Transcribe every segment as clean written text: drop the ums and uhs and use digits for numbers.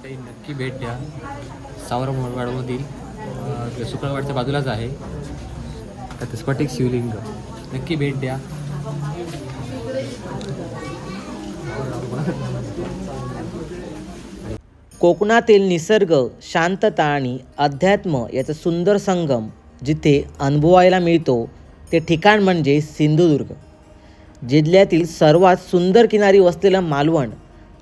नक्की भेट द्या. सावरमोडवाडमधील शुक्रवारच्या बाजूलाच आहे. तर स्फटिक शिवलिंग नक्की भेट द्या. कोकणातील निसर्ग, शांतता आणि अध्यात्म याचा सुंदर संगम जिथे अनुभवायला मिळतो ते ठिकाण म्हणजे सिंधुदुर्ग. जिल्ह्यातील सर्वात सुंदर किनारी वसलेलं मालवण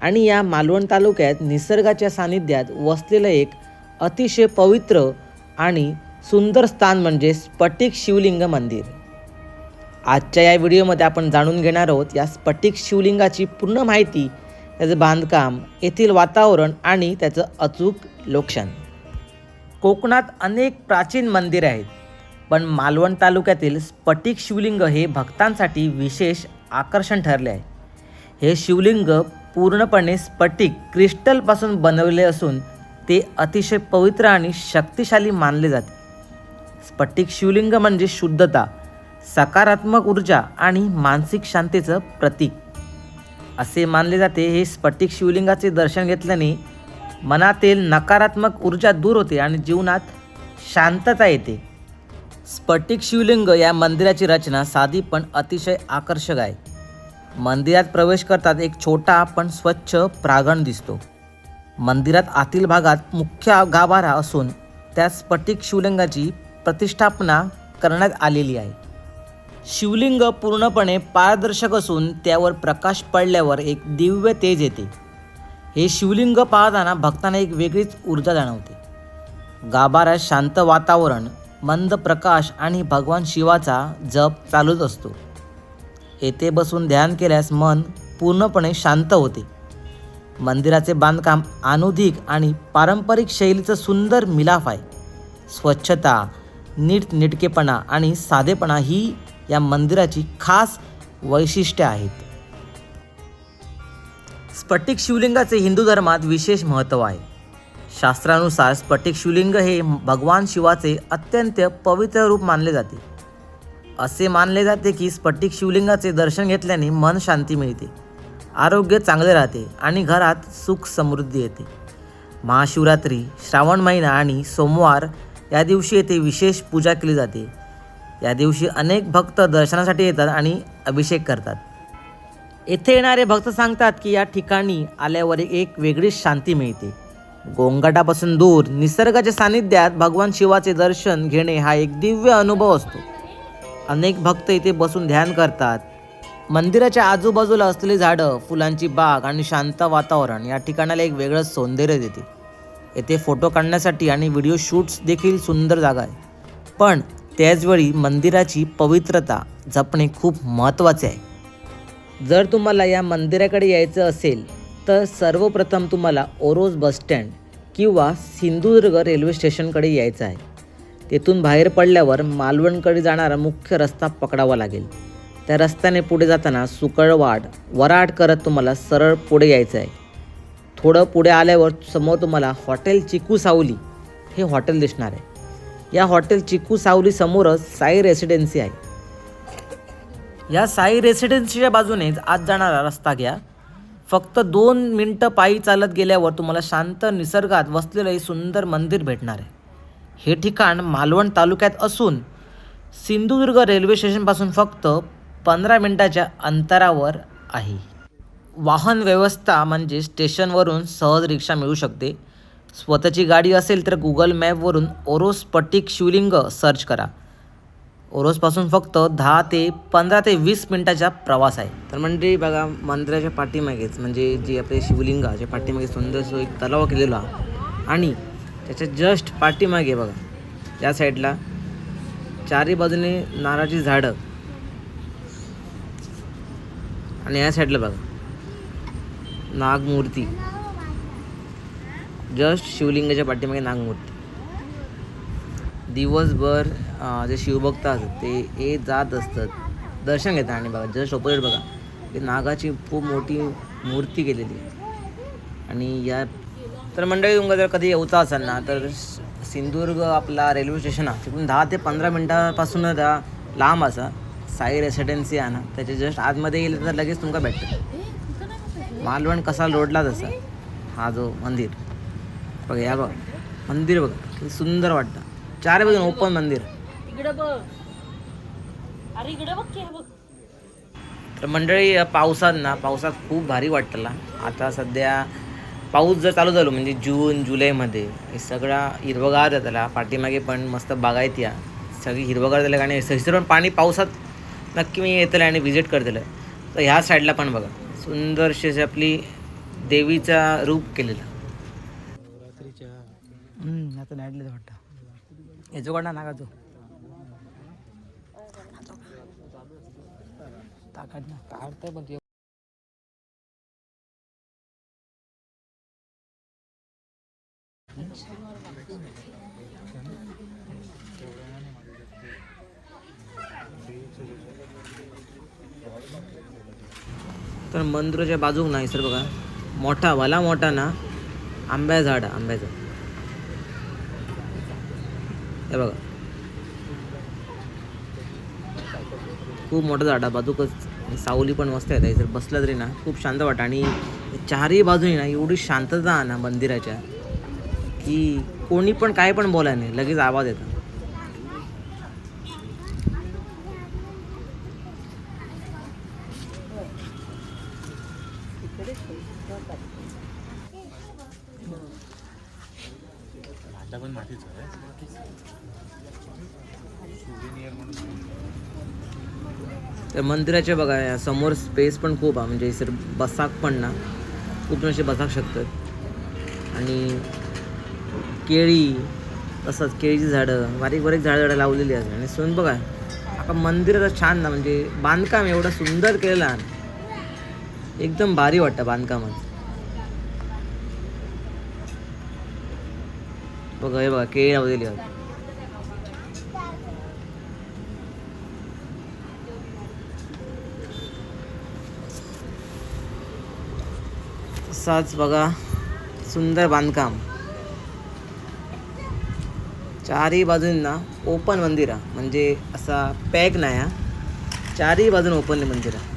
आणि या मालवण तालुक्यात निसर्गाच्या सानिध्यात वसलेलं एक अतिशय पवित्र आणि सुंदर स्थान म्हणजे स्फटिक शिवलिंग मंदिर. आजच्या या व्हिडिओमध्ये आपण जाणून घेणार आहोत या स्फटिक शिवलिंगाची पूर्ण माहिती, त्याचं बांधकाम, येथील वातावरण आणि त्याचं अचूक लोकेशन. कोकणात अनेक प्राचीन मंदिरे आहेत, पण मालवण तालुक्यातील स्फटिक शिवलिंग हे भक्तांसाठी विशेष आकर्षण ठरले आहे. हे शिवलिंग पूर्णपणे स्फटिक क्रिस्टलपासून बनवले असून ते अतिशय पवित्र आणि शक्तिशाली मानले जाते. स्फटिक शिवलिंग म्हणजे शुद्धता, सकारात्मक ऊर्जा आणि मानसिक शांतीचं प्रतीक असे मानले जाते. हे स्फटिक शिवलिंगाचे दर्शन घेतल्याने मनातील नकारात्मक ऊर्जा दूर होते आणि जीवनात शांतता येते. स्फटिक शिवलिंग या मंदिराची रचना साधी पण अतिशय आकर्षक आहे. मंदिरात प्रवेश करतात एक छोटा पण स्वच्छ प्रांगण दिसतो. मंदिरात आतील भागात मुख्य गाभारा असून त्या स्फटिक शिवलिंगाची प्रतिष्ठापना करण्यात आलेली आहे. शिवलिंग पूर्णपणे पारदर्शक असून त्यावर प्रकाश पडल्यावर एक दिव्य तेज येते. हे शिवलिंग पाहताना भक्तांना एक वेगळीच ऊर्जा जाणवते. गाभाऱ्यात शांत वातावरण, मंद प्रकाश आणि भगवान शिवाचा जप चालूच असतो. येथे बसून ध्यान केल्यास मन पूर्णपणे शांत होते. मंदिराचे बांधकाम आधुनिक आणि पारंपरिक शैलीचं सुंदर मिलाफ आहे. स्वच्छता, नीटनेटकेपणा आणि साधेपणा ही या मंदिराची खास वैशिष्ट्ये आहेत. स्फटिक शिवलिंगाचे हिंदू धर्मात विशेष महत्त्व आहे. शास्त्रानुसार स्फटिक शिवलिंग हे भगवान शिवाचे अत्यंत पवित्र रूप मानले जाते. असे मानले जाते की स्फटिक शिवलिंगाचे दर्शन घेतल्याने मन शांती मिळते, आरोग्य चांगले राहते आणि घरात सुख समृद्धी येते. महाशिवरात्री, श्रावण महिना आणि सोमवार या दिवशी येथे विशेष पूजा केली जाते. या दिवशी अनेक भक्त दर्शनासाठी येतात आणि अभिषेक करतात. येथे येणारे भक्त सांगतात की या ठिकाणी आल्यावर एक वेगळीच शांती मिळते. गोंगाटापासून दूर निसर्गाच्या सानिध्यात भगवान शिवाचे दर्शन घेणे हा एक दिव्य अनुभव असतो. अनेक भक्त इथे बसून ध्यान करतात. मंदिराच्या आजूबाजूला असलेली झाडं, फुलांची बाग आणि शांत वातावरण या ठिकाणाला एक वेगळं सौंदर्य देते. येथे फोटो काढण्यासाठी आणि व्हिडिओ शूट्स देखील सुंदर जागा आहे, पण त्याचवेळी मंदिराची पवित्रता जपणे खूप महत्त्वाचे आहे. जर तुम्हाला या मंदिराकडे यायचं असेल तर सर्वप्रथम तुम्हाला ओरोस बसस्टँड किंवा सिंधुदुर्ग रेल्वे स्टेशनकडे यायचं आहे. तेथून बाहेर पडल्यावर मालवणकडे जाणारा मुख्य रस्ता पकडावा लागेल. त्या रस्त्याने पुढे जाताना सुकळवाड, वराड करत तुम्हाला सरळ पुढे यायचं आहे. थोडं पुढे आल्यावर समोर तुम्हाला हॉटेल चिकू सावली हे हॉटेल दिसणार आहे. या हॉटेल चिकू सावली समोरच साई रेसिडेन्सी आहे. या साई रेसिडेन्सीच्या बाजूनेच आत जाणारा रस्ता घ्या. फक्त 2 मिनटं पायी चालत गेल्यावर तुम्हाला शांत निसर्गात वसलेलं हे सुंदर मंदिर भेटणार आहे. हे ठिकाण मालवण तालुक्यात असून सिंधुदुर्ग रेल्वे स्टेशनपासून फक्त 15 मिनिटाच्या अंतरावर आहे. वाहन व्यवस्था म्हणजे स्टेशनवरून सहज रिक्षा मिळू शकते. स्वतःची गाडी असेल तर गुगल मॅपवरून ओरोस स्फटिक शिवलिंग सर्च करा. ओरोसपासून फक्त 15 ते 20 मिनिटाचा प्रवास आहे. तर म्हणजे बघा, मंदिराच्या पाठीमागेच म्हणजे जे आपले शिवलिंगाच्या पाठीमागे सुंदर एक तलाव केलेला आणि त्याच्या जस्ट पाठीमागे बघा या साईडला चारी बाजूने नारळाची झाडं आणि या साईडला बघा नागमूर्ती, जस्ट शिवलिंगाच्या पाठीमागे नागमूर्ती. दिवसभर जे शिवभक्त असतात ते ये जात असतात, दर्शन घेतात. आणि बघा जस्ट ऑपोजिट बघा ते नागाची खूप मोठी मूर्ती केलेली आहे. आणि या तर मंडळी तुमचा जर कधी येऊचा असाल ना तर सिंधुदुर्ग आपला रेल्वे स्टेशन आहे तिकडून 10 ते 15 मिनटापासून लांब असा साई रेसिडेन्सी आहे ना, त्याच्या जस्ट आतमध्ये गेलं तर लगेच तुमका भेटतं. मालवण कसा रोडला तसा हा जो मंदिर बघा या बघ मंदिर बघा किती सुंदर वाटतं. चार बाजून ओपन मंदिर. इकडे बघ, अरे इकडे बघ की, हे बघ. तर मंडळी पावसात खूप भारी वाटतं. आता सध्या पाऊस जर चालू झालो म्हणजे जून जुलैमध्ये हे सगळा हिरवगार जाताला. पाठीमागे पण मस्त बागायत या सगळी हिरवगार झालं आणि सैसर पण पाणी पावसात नक्की मी येतलं आणि व्हिजिट करतलं. तर ह्या साईडला पण बघा सुंदरशी अशी आपली देवीचा रूप केलेला. आता नाईटला वाटतं याचो काढा नाका तो काढता पण ते तर मंदिराच्या बाजूक नाही सर बघा मोठा भला मोठा ना आंब्या झाड आंब्याचं हे बघा खूप मोठं झाड आहे बाजूकच. सावली पण मस्त आहे जर बसला तरी ना खूप शांत वाटतं. आणि चारही बाजूनी ना एवढी शांतता आहे ना मंदिराच्या की कोणी पण काय पण बोलाय नाही लगेच आवाज येतो. तर मंदिराच्या बघा या समोर स्पेस पण खूप आहे म्हणजे सर बसाक पण ना खूप जण असे बसाक शकतात. आणि केळी तसंच केळीची झाडं बारीक बारीक झाडं लावलेली आहेत. आणि सोन बघा आता मंदिराचं छान ना म्हणजे बांधकाम एवढं सुंदर केलेलं आहे एकदम भारी वाटतं बांधकामात. बघा हे बघा केळी लावलेली आहेत. तसाच बघा सुंदर बांधकाम चारही बाजून ना ओपन मंदिर आहे म्हणजे असा पॅक नाही आहे चारही बाजून ओपन मंदिर आहे.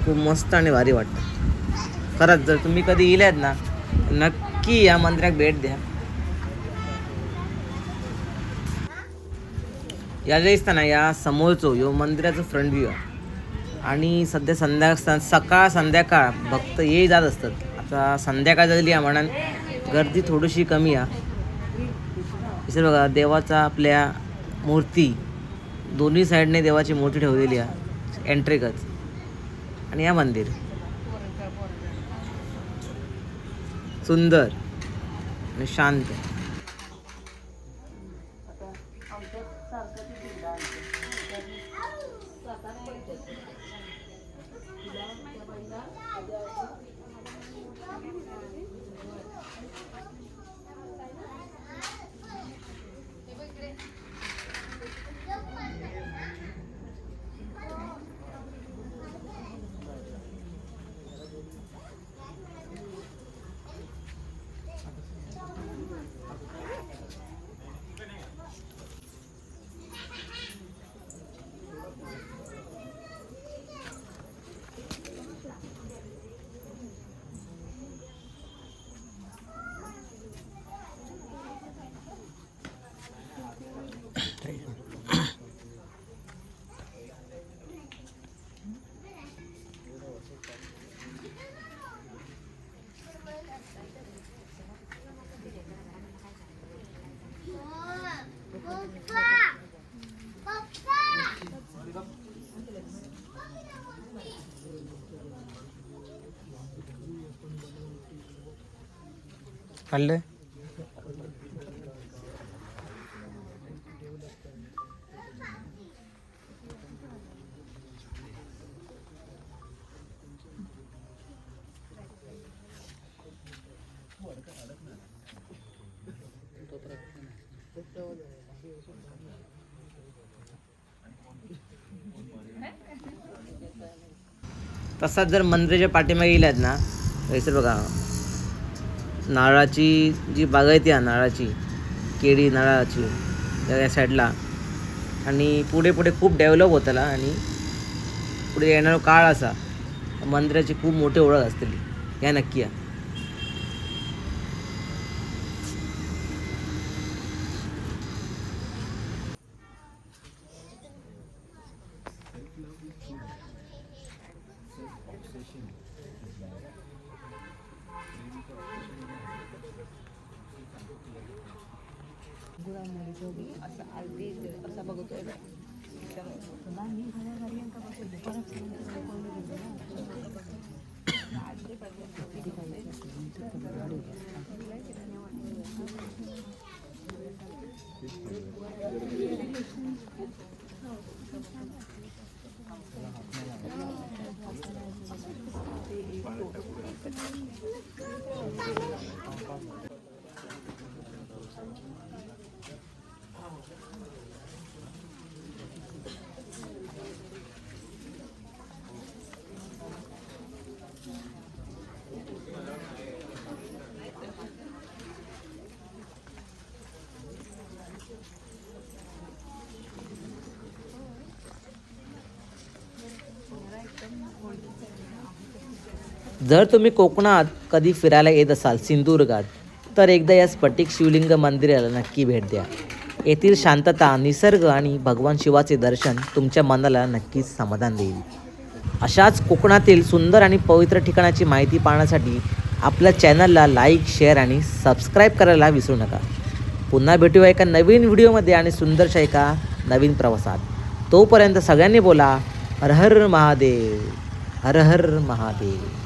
खूप मस्त आणि भारी वाटतं खरंच. जर तुम्ही कधी येलात ना नक्की या मंदिरात भेट द्या. या जे असताना या समोरचो यो मंदिराचं फ्रंट व्ह्यू आहे. आणि सध्या सकाळ संध्याकाळ भक्त ये जात असतात. आता संध्याकाळ झालेली आहे म्हणून गर्दी थोडीशी कमी आहे. इथे बघा देवाचा आपल्या मूर्ती दोन्ही साईडने देवाची मूर्ती ठेवलेली आहे एंट्रीकच. आणि या मंदिर सुंदर आणि शांत. काढले तसाच जर मंदिराच्या पाठीमागे गेल्यात ना तर बघा नारळाची जी बागायती आहे नारळाची केळी नारळाची त्या साईडला. आणि पुढे पुढे खूप डेव्हलप होताला आणि पुढे येणारा काळ असा मंदिराची खूप मोठी ओळख असतली. या नक्की या. जर तुम्ही कोकणात कधी फिरायला येत असाल सिंधुदुर्गात, तर एकदा या स्फटिक शिवलिंग मंदिराला नक्की भेट द्या. येथील शांतता, निसर्ग आणि भगवान शिवाचे दर्शन तुमच्या मनाला नक्कीच समाधान देईल. अशाच कोकणातील सुंदर आणि पवित्र ठिकाणाची माहिती पाहण्यासाठी आपल्या चॅनलला लाईक, शेअर आणि सबस्क्राईब करायला विसरू नका. पुन्हा भेटूया एका नवीन व्हिडिओमध्ये आणि सुंदरशा एका नवीन प्रवासात. तोपर्यंत सगळ्यांनी बोला हर हर महादेव, हर हर महादेव.